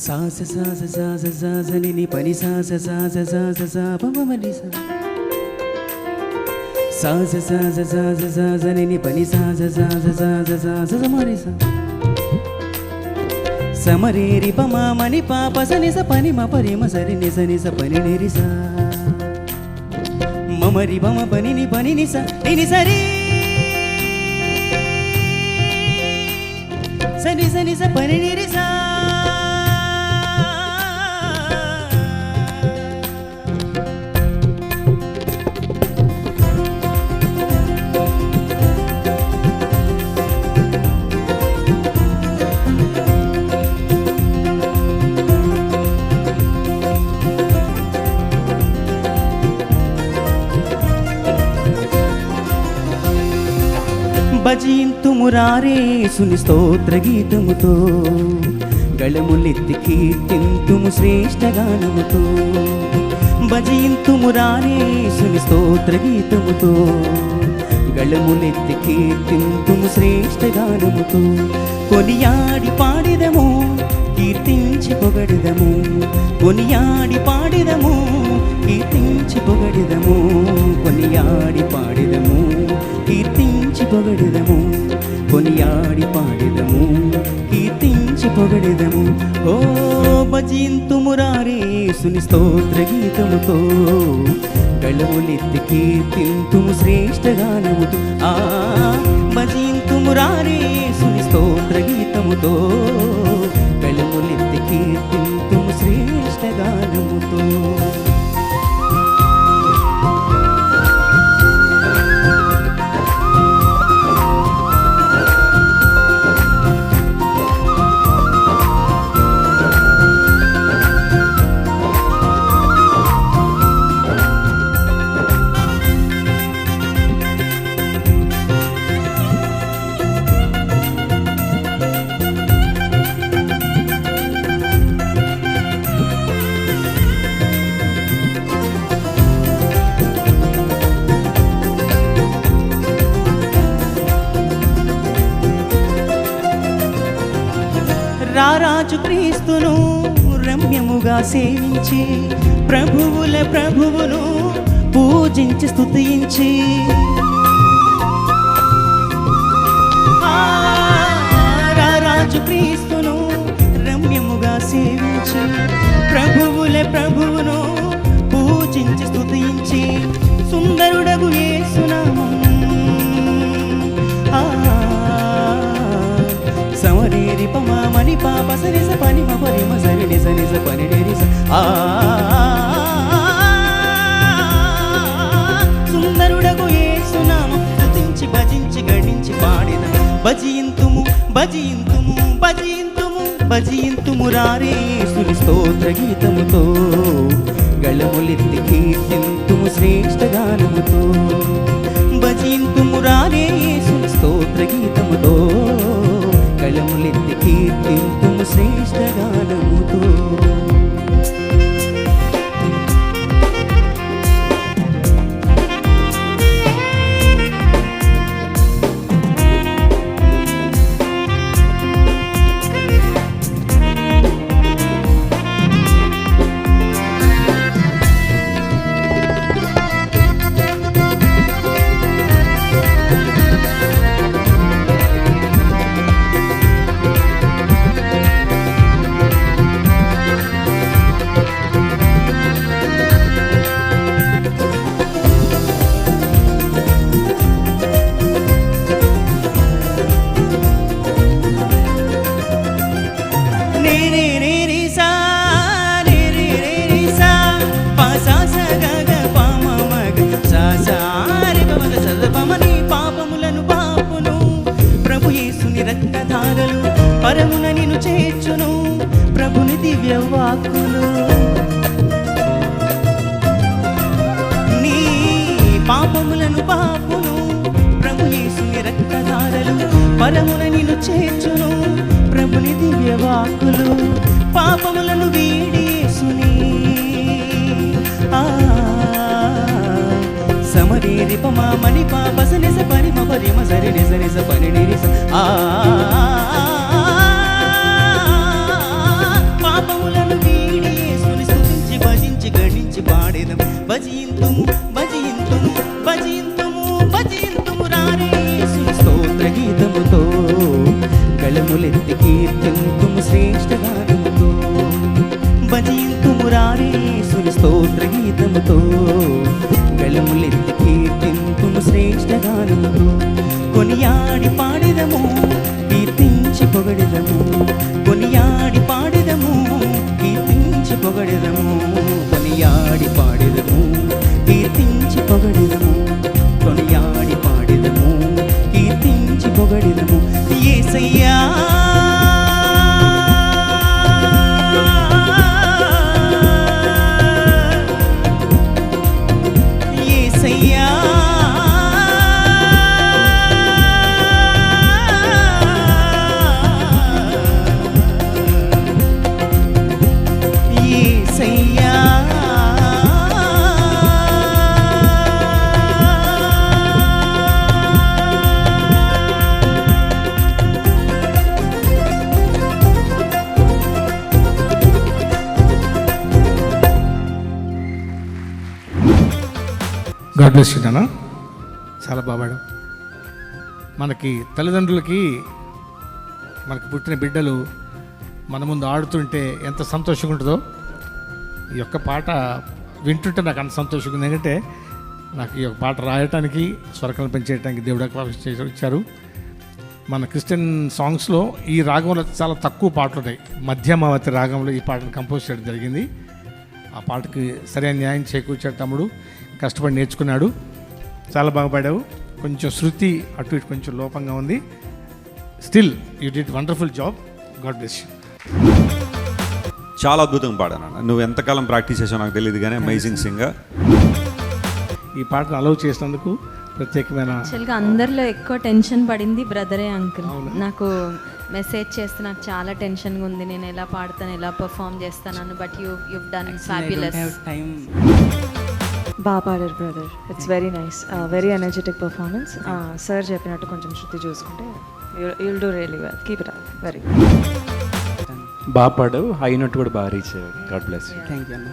సాస సాస సాస సాస ని పని సాస సాస సాస సా పమని సా సాస సాస సాస సాస ని పని సాస సాస సాస సాస సమరి సా సమరేరి పమని పాప సని స పని మ పరి మ సరి ని సని స పని నిరి సా మమరి పమ పని ని స ని సరి సని సని స పని నిరి సా భజింతు మురారేసుని స్తోత్ర గీతముతో గళములెత్తి కీర్తింతుము శ్రేష్ఠ గానముతో భజింతు మురారేసుని స్తోత్ర గీతముతో గళములెత్తి కీర్తింతుము శ్రేష్ఠ గానముతో కొనియాడి పాడిదము కీర్తించి పొగడిదము కొనియాడి పాడిదము కీర్తించి పొగడిదము కొనియాడి పాడిదము కీర్తించి పొగడిదము కొనియాడి పాడిదము కీర్తించి పొగడిదము ఓ భజింతు మురారేసుని స్తోత్ర గీతముతో గళములెత్తి కీర్తింతుము శ్రేష్ఠ గానముతో ఆ భజింతు మురారేసుని స్తోత్ర గీతముతో గళములెత్తి కీర్తింతుము శ్రేష్ఠ గానముతో రారాజు క్రీస్తును రమ్యముగా సేవించి ప్రభువుల ప్రభువును పూజించి స్తుతించి రారాజు క్రీస్తును రమ్యముగా సేవించి ప్రభువుల ప్రభువును పూజించి స్తుతించి సుందరుడగు యేసునామం సమరేరి పమని పాప సరి స పని మ పరి మ సరి ని సని స పని ని స సుందరుడగు యేసునామం స్తుతించి భజించి గణించి పాడిన భజింతుము భజింతుము భజింతుము భజింతుము రారేసుని స్తోత్ర గీతముతో గళములెత్తి కీర్తింతుము శ్రేష్ఠ గానముతో భజింతుము రారేసుని స్తోత్ర గీతముతో గళములెత్తి కీర్తింతుము శ్రేష్ఠ గానముతో పరమున నిన్ను చేర్చును ప్రభుని దివ్య వాక్కులు నీ పాపములను పాపును ప్రభు యేసుని రక్తధారలు పరమున నిన్ను చేర్చును ప్రభుని దివ్య వాక్కులు పాపములను వీడి యేసుని సమరేరి పమని పాప సని స పని మ పరి మ సరి ని సని స పని ని స పాపము కీర్తింతుము శ్రేష్ఠ గానముతో భజింతుము రారేసుని స్తోత్ర గీతముతో గళములెత్తి కీర్తింతుము శ్రేష్ఠ గానముతో కొనియాడి పాడెదము కీర్తించి పొగడెదము కొనియాడి పాడెదము కీర్తించి పొగడెదము కొనియాడి పాడెదము కీర్తించి పొగడెదము కొనియాడి పాడెదము కీర్తించి పొగడెదము యేసయ్యా యేసయ్యా యేసయ్యా గాడ్ బ్లెస్ యూ నాన్న. చాలా బాగా పాడావు. మనకి తల్లిదండ్రులకి మనకి పుట్టిన బిడ్డలు మన ముందు ఆడుతుంటే ఎంత సంతోషంగా ఉంటుందో ఈ యొక్క పాట వింటుంటే నాకు అంత సంతోషంగా ఉంది. ఎందుకంటే నాకు ఈ యొక్క పాట రాయటానికి స్వరకల్పన పెంచేయడానికి దేవుడు అవకాశం ఇచ్చారు. మన క్రిస్టియన్ సాంగ్స్లో ఈ రాగంలో చాలా తక్కువ పాటలు ఉన్నాయి. మధ్యమావతి రాగంలో ఈ పాటను కంపోజ్ చేయడం జరిగింది. ఆ పాటకి సరైన న్యాయం చేకూర్చాడు తమ్ముడు, కష్టపడి నేర్చుకున్నాడు. చాలా బాగా పాడావు. కొంచెం శృతి అటు ఇటు కొంచెం లోపంగా ఉంది. Still you did wonderful job. God bless you. చాలా అద్భుతంగా పాడాను. నువ్వు ఎంతకాలం ప్రాక్టీస్ చేసావు నాకు తెలియదు కానీ అమేజింగ్ సింగర్. ఈ పాటను అలౌ చేసినందుకు ప్రత్యేకమైన. యాక్చువల్గా అందరిలో ఎక్కువ టెన్షన్ పడింది బ్రదరే అంకుల్. నాకు మెసేజ్ చేస్తే నాకు చాలా టెన్షన్గా ఉంది, నేను ఎలా పాడతాను ఎలా పర్ఫామ్ చేస్తాను. But you done fabulous. బాగా పాడారు brother. It's very nice, very energetic performance. Sir చెప్పినట్టు కొంచెం శృతి చూసుకుంటే you'll do really well. Keep it up. Very బాగా పాడావు. హై నోట్ కూడా బాగా రీచ్ అయ్యావు. God bless you. Thank you అన్న.